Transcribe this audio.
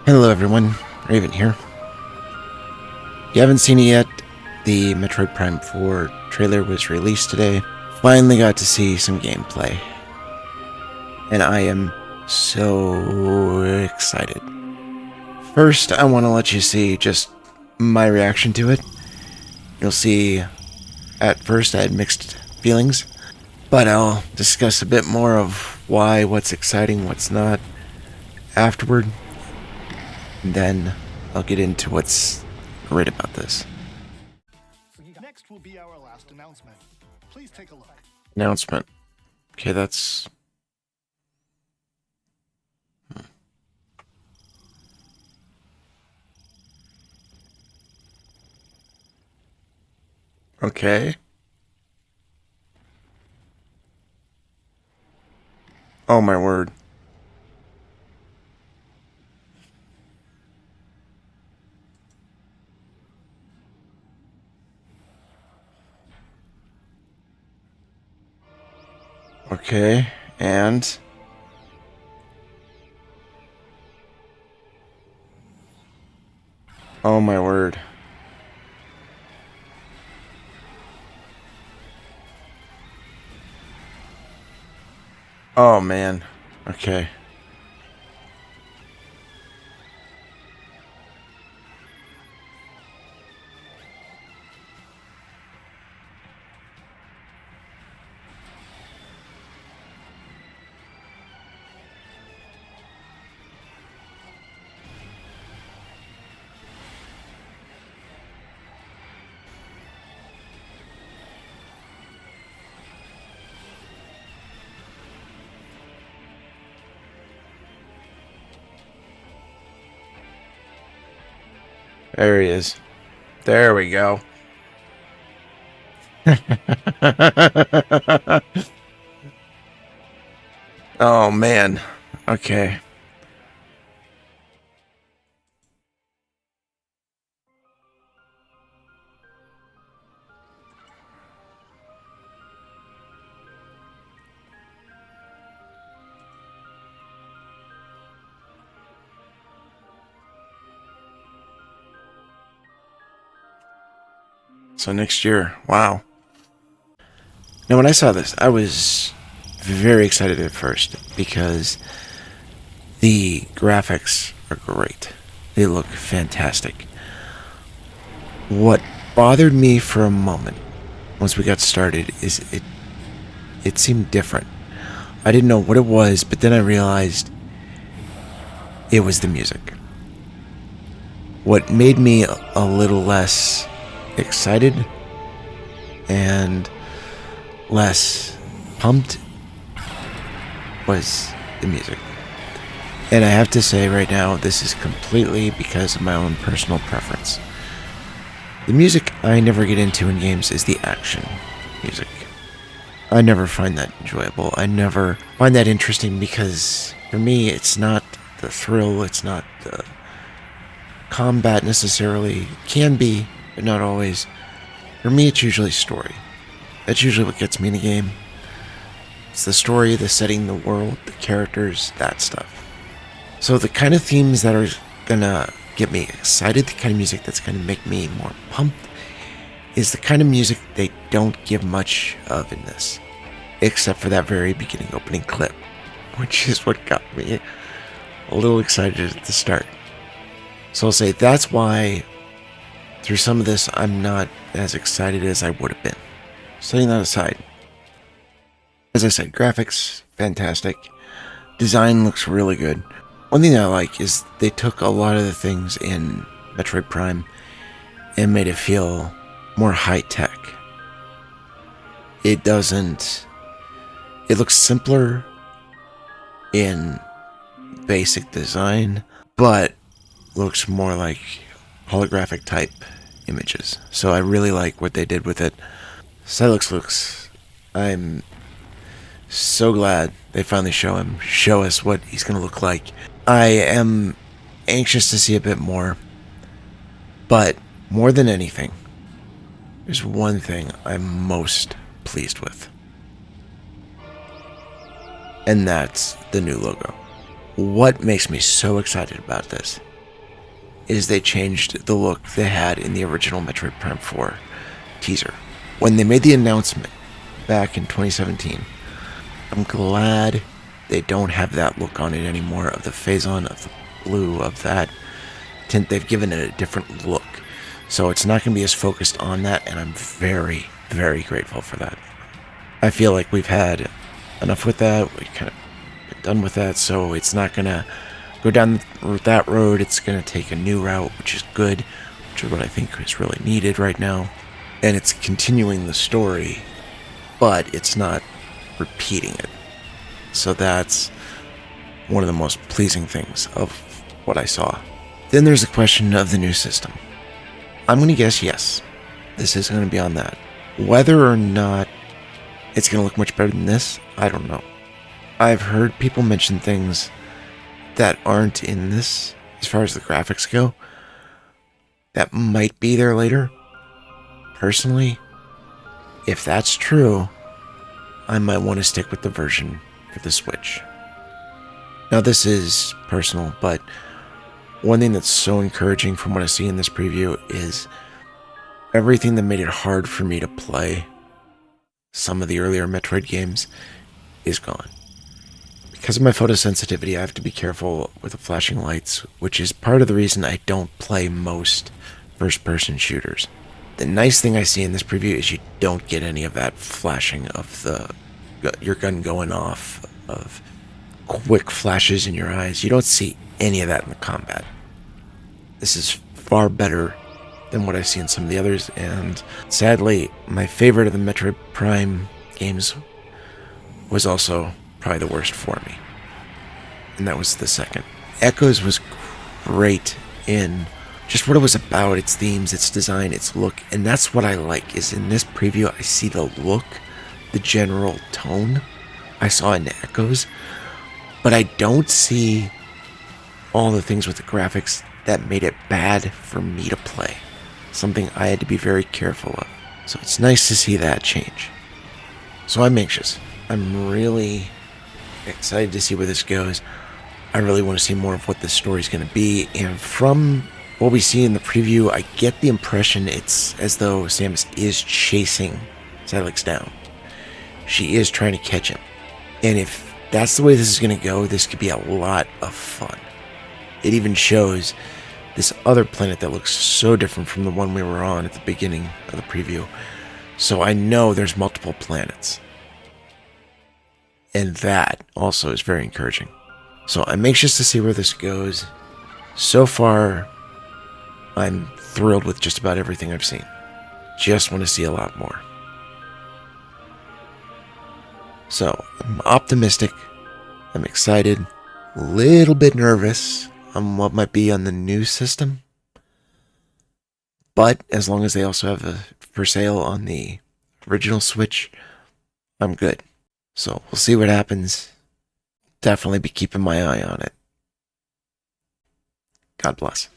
Hello everyone, Raven here. If you haven't seen it yet, the Metroid Prime 4 trailer was released today. Finally got to see some gameplay. And I am so excited. First, I want to let you see just my reaction to it. You'll see, at first I had mixed feelings, but I'll discuss a bit more of why, what's exciting, what's not, afterward. And then I'll get into what's great about this. Next will be our last announcement. Please take a look. Announcement. Okay, that's... Okay. Oh my word. Okay, and... Oh my word. Oh man. Okay. There he is. There we go. Oh man. Okay. So next year. Wow. Now when I saw this, I was very excited at first because the graphics are great. They look fantastic. What bothered me for a moment once we got started is it seemed different. I didn't know what it was, but then I realized it was the music. What made me a little less excited and less pumped was the music. And I have to say right now, this is completely because of my own personal preference. The music I never get into in games is the action music. I never find that enjoyable. I never find that interesting because for me, it's not the thrill, it's not the combat necessarily. It can be, but not always. For me, it's usually story. That's usually what gets me in a game. It's the story, the setting, the world, the characters, that stuff. So the kind of themes that are gonna get me excited, the kind of music that's gonna make me more pumped, is the kind of music they don't give much of in this. Except for that very beginning opening clip, which is what got me a little excited at the start. So I'll say that's why through some of this I'm not as excited as I would have been. Setting that aside, as I said, graphics, fantastic. Design looks really good. One thing that I like is they took a lot of the things in Metroid Prime and made it feel more high-tech. It looks simpler in basic design, but looks more like holographic type images. So I really like what they did with it. Silex looks... I'm so glad they finally show us what he's going to look like. I am anxious to see a bit more, but more than anything, there's one thing I'm most pleased with, and that's the new logo. What makes me so excited about this is they changed the look they had in the original Metroid Prime 4 teaser. When they made the announcement back in 2017, I'm glad they don't have that look on it anymore, of the phase-on, of the blue, of that tint. They've given it a different look. So it's not going to be as focused on that, and I'm very, very grateful for that. I feel like we've had enough with that. We kind of been done with that, so it's not going to go down that road. It's going to take a new route, which is good, which is what I think is really needed right now. And it's continuing the story, but it's not repeating it. So that's one of the most pleasing things of what I saw. Then there's the question of the new system. I'm going to guess yes. This is going to be on that. Whether or not it's going to look much better than this, I don't know. I've heard people mention things that aren't in this, as far as the graphics go, that might be there later. Personally, if that's true, I might want to stick with the version for the Switch. Now, this is personal, but one thing that's so encouraging from what I see in this preview is everything that made it hard for me to play some of the earlier Metroid games is gone. Because of my photosensitivity, I have to be careful with the flashing lights, which is part of the reason I don't play most first-person shooters. The nice thing I see in this preview is you don't get any of that flashing of your gun going off, of quick flashes in your eyes. You don't see any of that in the combat. This is far better than what I see in some of the others, and sadly, my favorite of the Metroid Prime games was also probably the worst for me, and that was the second. Echoes was great in just what it was about, its themes, its design, its look, and that's what I like, is in this preview I see the look, the general tone I saw in Echoes, but I don't see all the things with the graphics that made it bad for me to play. Something I had to be very careful of. So it's nice to see that change. So I'm anxious. I'm really excited to see where this goes. I really want to see more of what this story is going to be. And from what we see in the preview, I get the impression it's as though Samus is chasing Silex down. She is trying to catch him. And if that's the way this is going to go, this could be a lot of fun. It even shows this other planet that looks so different from the one we were on at the beginning of the preview. So I know there's multiple planets. And that also is very encouraging. So I'm anxious to see where this goes. So far, I'm thrilled with just about everything I've seen. Just want to see a lot more. So I'm optimistic. I'm excited. A little bit nervous on what might be on the new system. But as long as they also have a for sale on the original Switch, I'm good. So we'll see what happens. Definitely be keeping my eye on it. God bless.